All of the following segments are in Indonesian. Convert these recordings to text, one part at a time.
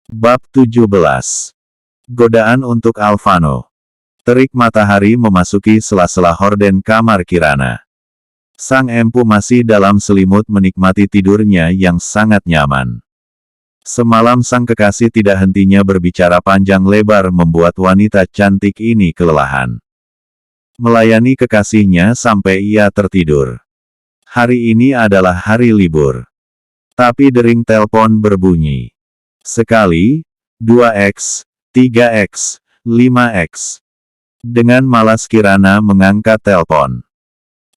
Bab 17. Godaan untuk Alphano. Terik matahari memasuki sela-sela horden kamar Kirana. Sang empu masih dalam selimut menikmati tidurnya yang sangat nyaman. Semalam sang kekasih tidak hentinya berbicara panjang lebar membuat wanita cantik ini kelelahan. Melayani kekasihnya sampai ia tertidur. Hari ini adalah hari libur. Tapi dering telepon berbunyi. Sekali, 2x, 3x, 5x. Dengan malas Kirana mengangkat telepon.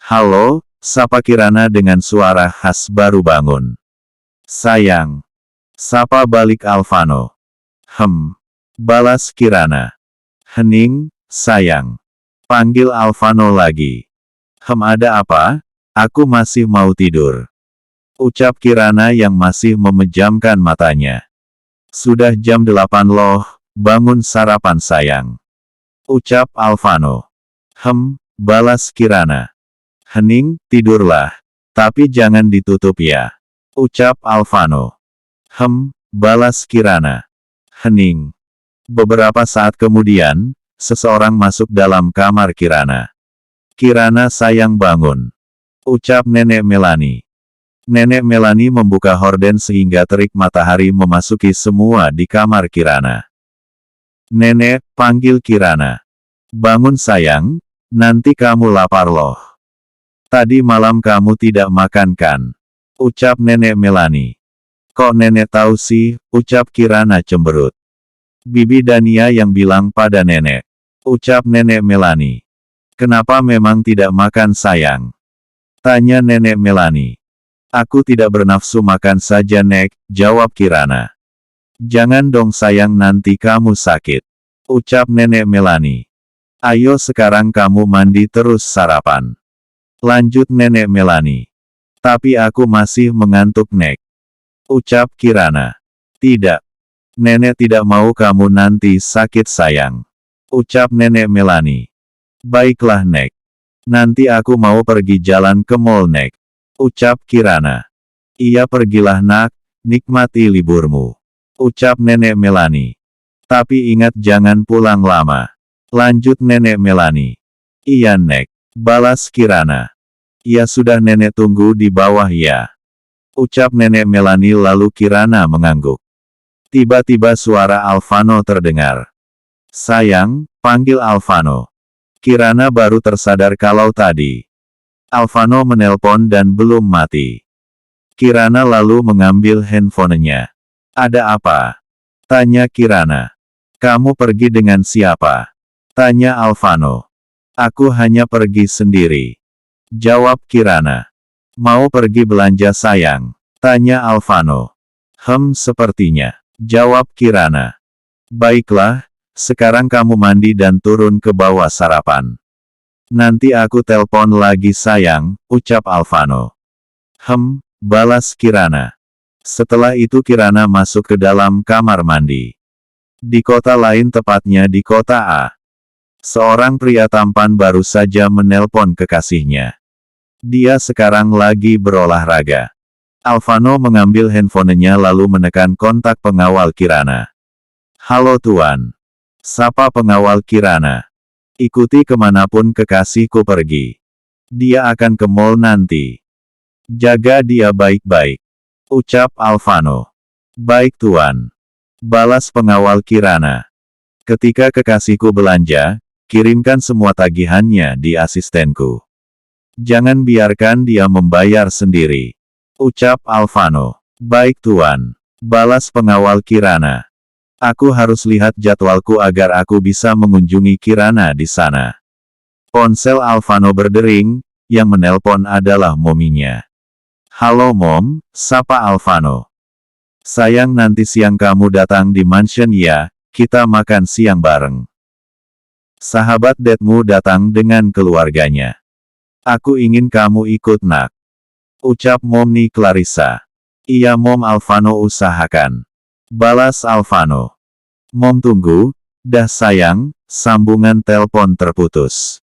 Halo, sapa Kirana dengan suara khas baru bangun. Sayang. Sapa balik Alphano. Balas Kirana. Hening, sayang. Panggil Alphano lagi. Ada apa? Aku masih mau tidur. Ucap Kirana yang masih memejamkan matanya. Sudah jam 8 loh, bangun sarapan sayang. Ucap Alphano. Balas Kirana. Hening, tidurlah. Tapi jangan ditutup ya. Ucap Alphano. Balas Kirana. Hening. Beberapa saat kemudian, seseorang masuk dalam kamar Kirana. Kirana sayang bangun. Ucap Nenek Melani. Nenek Melani membuka horden sehingga terik matahari memasuki semua di kamar Kirana. Nenek, panggil Kirana. Bangun sayang, nanti kamu lapar loh. Tadi malam kamu tidak makan kan? Ucap Nenek Melani. Kok nenek tahu sih? Ucap Kirana cemberut. Bibi Dania yang bilang pada nenek. Ucap Nenek Melani. Kenapa memang tidak makan sayang? Tanya Nenek Melani. Aku tidak bernafsu makan saja Nek, jawab Kirana. Jangan dong sayang nanti kamu sakit. Ucap Nenek Melani. Ayo sekarang kamu mandi terus sarapan. Lanjut Nenek Melani. Tapi aku masih mengantuk Nek. Ucap Kirana. Tidak. Nenek tidak mau kamu nanti sakit sayang. Ucap Nenek Melani. Baiklah Nek. Nanti aku mau pergi jalan ke mall Nek. Ucap Kirana. Iya pergilah nak, nikmati liburmu. Ucap Nenek Melani. Tapi ingat jangan pulang lama. Lanjut Nenek Melani. Iya Nek. Balas Kirana. Ya sudah nenek tunggu di bawah ya. Ucap Nenek Melani lalu Kirana mengangguk. Tiba-tiba suara Alphano terdengar. Sayang, panggil Alphano. Kirana baru tersadar kalau tadi Alphano menelpon dan belum mati. Kirana lalu mengambil handphonenya. Ada apa? Tanya Kirana. Kamu pergi dengan siapa? Tanya Alphano. Aku hanya pergi sendiri. Jawab Kirana. Mau pergi belanja sayang? Tanya Alphano. Sepertinya. Jawab Kirana. Baiklah, sekarang kamu mandi dan turun ke bawah sarapan. Nanti aku telpon lagi sayang, ucap Alphano. Balas Kirana. Setelah itu Kirana masuk ke dalam kamar mandi. Di kota lain tepatnya di kota A. Seorang pria tampan baru saja menelpon kekasihnya. Dia sekarang lagi berolahraga. Alphano mengambil handphonenya lalu menekan kontak pengawal Kirana. Halo tuan. Sapa pengawal Kirana. Ikuti kemanapun kekasihku pergi. Dia akan ke mall nanti. Jaga dia baik-baik. Ucap Alphano. Baik tuan. Balas pengawal Kirana. Ketika kekasihku belanja, kirimkan semua tagihannya di asistenku. Jangan biarkan dia membayar sendiri. Ucap Alphano. Baik tuan. Balas pengawal Kirana. Aku harus lihat jadwalku agar aku bisa mengunjungi Kirana di sana. Ponsel Alphano berdering, yang menelpon adalah mominya. Halo mom, sapa Alphano. Sayang nanti siang kamu datang di mansion ya, kita makan siang bareng. Sahabat Dedmu datang dengan keluarganya. Aku ingin kamu ikut nak. Ucap Momni Clarissa. Iya mom Alphano usahakan. Balas Alphano. Mom tunggu, dah sayang, sambungan telepon terputus.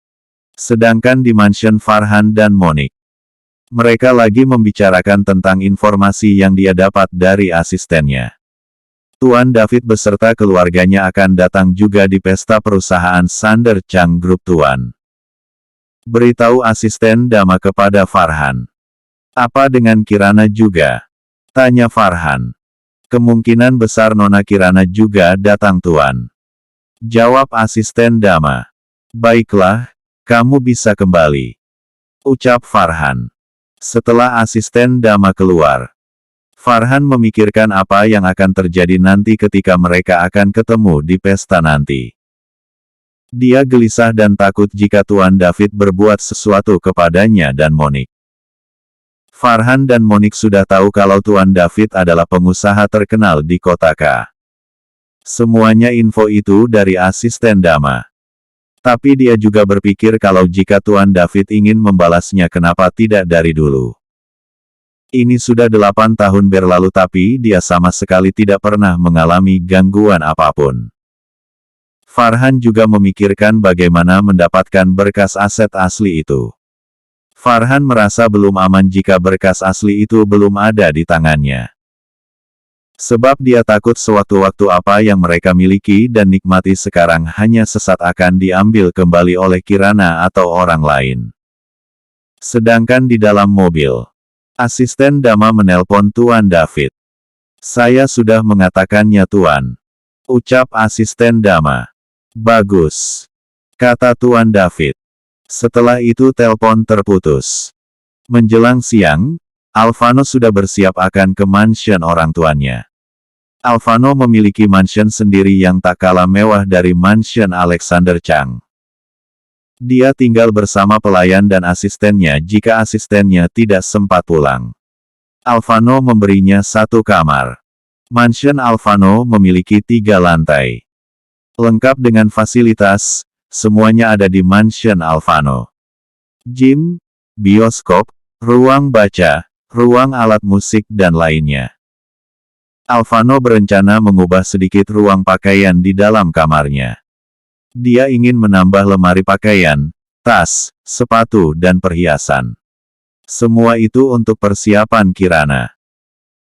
Sedangkan di mansion Farhan dan Monik. Mereka lagi membicarakan tentang informasi yang dia dapat dari asistennya. Tuan David beserta keluarganya akan datang juga di pesta perusahaan Sander Chang Group Tuan. Beritahu asisten Dama kepada Farhan. Apa dengan Kirana juga? Tanya Farhan. Kemungkinan besar Nona Kirana juga datang Tuan. Jawab asisten Dama. Baiklah, kamu bisa kembali. Ucap Farhan. Setelah asisten Dama keluar, Farhan memikirkan apa yang akan terjadi nanti ketika mereka akan ketemu di pesta nanti. Dia gelisah dan takut jika Tuan David berbuat sesuatu kepadanya dan Monik. Farhan dan Monik sudah tahu kalau Tuan David adalah pengusaha terkenal di kota K. Semuanya info itu dari asisten Dama. Tapi dia juga berpikir kalau jika Tuan David ingin membalasnya kenapa tidak dari dulu. Ini sudah 8 tahun berlalu tapi dia sama sekali tidak pernah mengalami gangguan apapun. Farhan juga memikirkan bagaimana mendapatkan berkas aset asli itu. Farhan merasa belum aman jika berkas asli itu belum ada di tangannya. Sebab dia takut sewaktu-waktu apa yang mereka miliki dan nikmati sekarang hanya sesaat akan diambil kembali oleh Kirana atau orang lain. Sedangkan di dalam mobil, asisten Dama menelpon Tuan David. Saya sudah mengatakannya Tuan. Ucap asisten Dama. Bagus. Kata Tuan David. Setelah itu telepon terputus. Menjelang siang, Alvano sudah bersiap akan ke mansion orang tuanya. Alvano memiliki mansion sendiri yang tak kalah mewah dari mansion Alexander Chang. Dia tinggal bersama pelayan dan asistennya jika asistennya tidak sempat pulang. Alvano memberinya 1 kamar. Mansion Alvano memiliki 3 lantai. Lengkap dengan fasilitas, semuanya ada di mansion Alvano. Gym, bioskop, ruang baca, ruang alat musik dan lainnya. Alvano berencana mengubah sedikit ruang pakaian di dalam kamarnya. Dia ingin menambah lemari pakaian, tas, sepatu dan perhiasan. Semua itu untuk persiapan Kirana.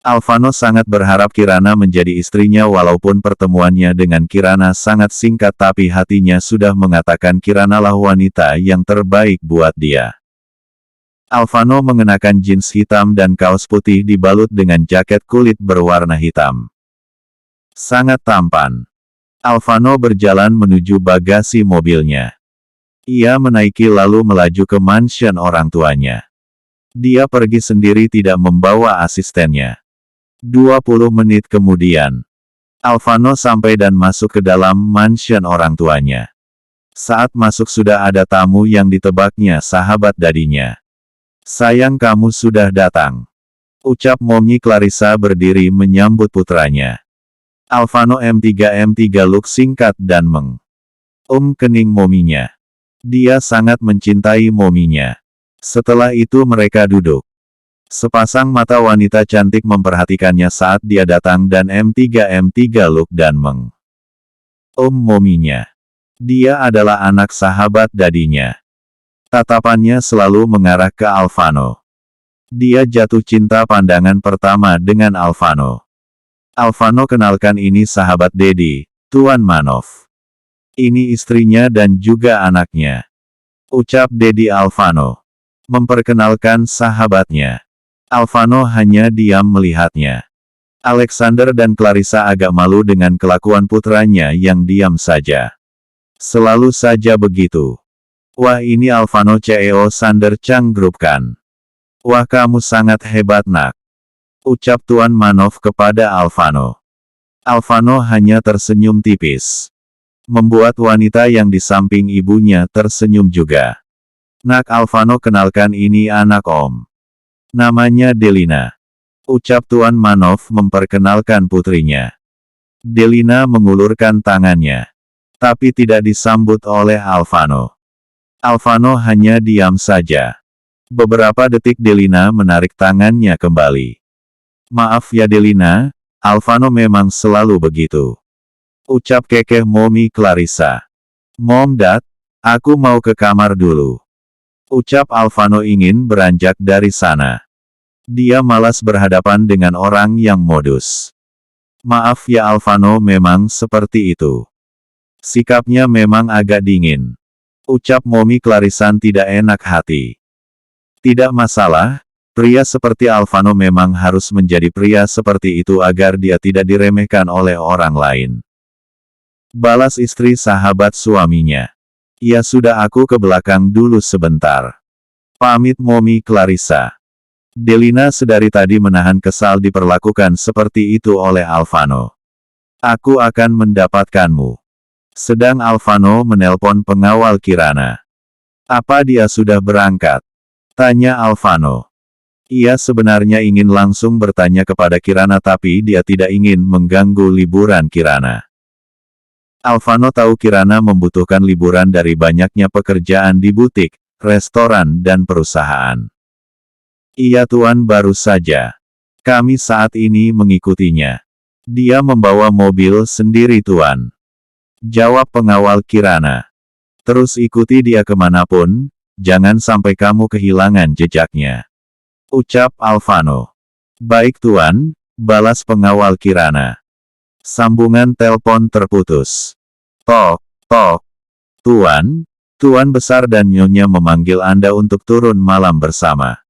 Alvano sangat berharap Kirana menjadi istrinya walaupun pertemuannya dengan Kirana sangat singkat tapi hatinya sudah mengatakan Kirana lah wanita yang terbaik buat dia. Alvano mengenakan jeans hitam dan kaos putih dibalut dengan jaket kulit berwarna hitam. Sangat tampan. Alvano berjalan menuju bagasi mobilnya. Ia menaiki lalu melaju ke mansion orang tuanya. Dia pergi sendiri tidak membawa asistennya. 20 menit kemudian, Alvano sampai dan masuk ke dalam mansion orang tuanya. Saat masuk sudah ada tamu yang ditebaknya sahabat dadinya. Sayang kamu sudah datang. Ucap Momnyi Clarissa berdiri menyambut putranya. Alvano M3 look singkat dan kening mominya. Dia sangat mencintai mominya. Setelah itu mereka duduk. Sepasang mata wanita cantik memperhatikannya saat dia datang dan M3 look dan mominya. Dia adalah anak sahabat dadinya. Tatapannya selalu mengarah ke Alvano. Dia jatuh cinta pandangan pertama dengan Alvano. Alvano kenalkan ini sahabat Dedi, Tuan Manov. Ini istrinya dan juga anaknya. Ucap Dedi Alvano. Memperkenalkan sahabatnya. Alvano hanya diam melihatnya. Alexander dan Clarissa agak malu dengan kelakuan putranya yang diam saja. Selalu saja begitu. Wah ini Alvano CEO Sander Chang Group kan? Wah kamu sangat hebat nak. Ucap Tuan Manov kepada Alvano. Alvano hanya tersenyum tipis. Membuat wanita yang di samping ibunya tersenyum juga. Nak Alvano kenalkan ini anak om. Namanya Delina. Ucap Tuan Manov memperkenalkan putrinya. Delina mengulurkan tangannya. Tapi tidak disambut oleh Alvano. Alvano hanya diam saja. Beberapa detik Delina menarik tangannya kembali. Maaf ya Delina, Alvano memang selalu begitu. Ucap kekeh Mommy Clarissa. Mom Dad, aku mau ke kamar dulu. Ucap Alvano ingin beranjak dari sana. Dia malas berhadapan dengan orang yang modus. Maaf ya Alvano, memang seperti itu. Sikapnya memang agak dingin. Ucap Momi Clarisan tidak enak hati. Tidak masalah, pria seperti Alvano memang harus menjadi pria seperti itu agar dia tidak diremehkan oleh orang lain. Balas istri sahabat suaminya. Ya sudah, aku ke belakang dulu sebentar. Pamit Momi Clarissa. Delina sedari tadi menahan kesal diperlakukan seperti itu oleh Alvano. Aku akan mendapatkanmu. Sedang Alvano menelpon pengawal Kirana. Apa dia sudah berangkat? Tanya Alvano. Ia sebenarnya ingin langsung bertanya kepada Kirana tapi dia tidak ingin mengganggu liburan Kirana. Alvano tahu Kirana membutuhkan liburan dari banyaknya pekerjaan di butik, restoran dan perusahaan. Iya tuan, baru saja. Kami saat ini mengikutinya. Dia membawa mobil sendiri tuan. Jawab pengawal Kirana. Terus ikuti dia kemanapun, jangan sampai kamu kehilangan jejaknya. Ucap Alvano. Baik tuan, balas pengawal Kirana. Sambungan telepon terputus. Tok, tok. Tuan, Tuan Besar dan Nyonya memanggil Anda untuk turun malam bersama.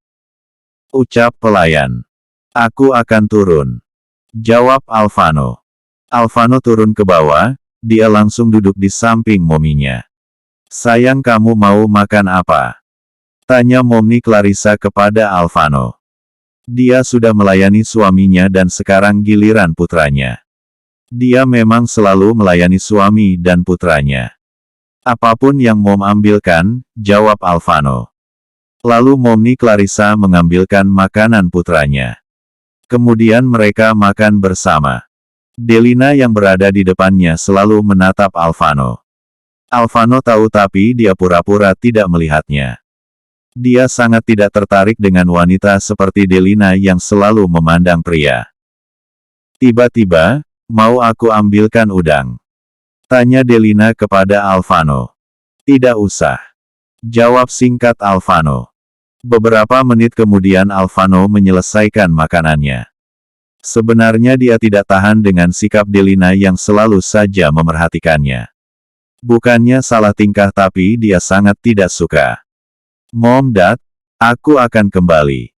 Ucap pelayan. Aku akan turun. Jawab Alvano. Alvano turun ke bawah. Dia langsung duduk di samping mominya. Sayang, kamu mau makan apa? Tanya Momi Clarissa kepada Alvano. Dia sudah melayani suaminya dan sekarang giliran putranya. Dia memang selalu melayani suami dan putranya. Apapun yang Mom ambilkan, jawab Alvano. Lalu Momi Clarissa mengambilkan makanan putranya. Kemudian mereka makan bersama. Delina yang berada di depannya selalu menatap Alvano. Alvano tahu tapi dia pura-pura tidak melihatnya. Dia sangat tidak tertarik dengan wanita seperti Delina yang selalu memandang pria. Tiba-tiba, mau aku ambilkan udang? Tanya Delina kepada Alvano. Tidak usah. Jawab singkat Alvano. Beberapa menit kemudian Alvano menyelesaikan makanannya. Sebenarnya dia tidak tahan dengan sikap Delina yang selalu saja memerhatikannya. Bukannya salah tingkah tapi dia sangat tidak suka. Mom, Dad, aku akan kembali.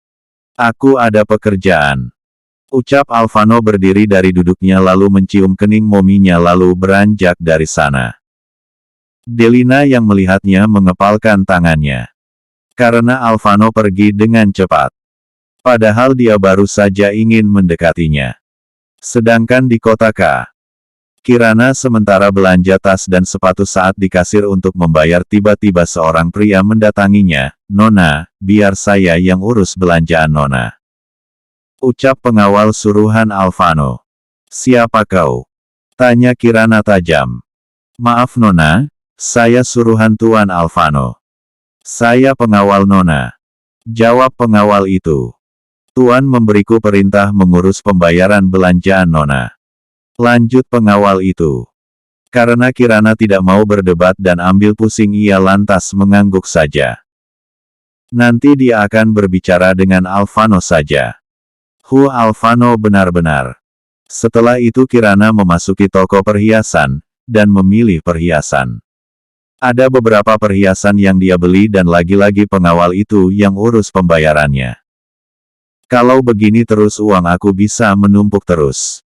Aku ada pekerjaan. Ucap Alvano berdiri dari duduknya lalu mencium kening mominya lalu beranjak dari sana. Delina yang melihatnya mengepalkan tangannya. Karena Alvano pergi dengan cepat. Padahal dia baru saja ingin mendekatinya. Sedangkan di kota Kirana sementara belanja tas dan sepatu saat di kasir untuk membayar tiba-tiba seorang pria mendatanginya. Nona, biar saya yang urus belanjaan Nona. Ucap pengawal suruhan Alvano. Siapa kau? Tanya Kirana tajam. Maaf Nona, saya suruhan Tuan Alvano. Saya pengawal Nona. Jawab pengawal itu. Tuan memberiku perintah mengurus pembayaran belanjaan Nona. Lanjut pengawal itu. Karena Kirana tidak mau berdebat dan ambil pusing ia lantas mengangguk saja. Nanti dia akan berbicara dengan Alvano saja. Alvano benar-benar. Setelah itu Kirana memasuki toko perhiasan, dan memilih perhiasan. Ada beberapa perhiasan yang dia beli dan lagi-lagi pengawal itu yang urus pembayarannya. Kalau begini terus uang aku bisa menumpuk terus.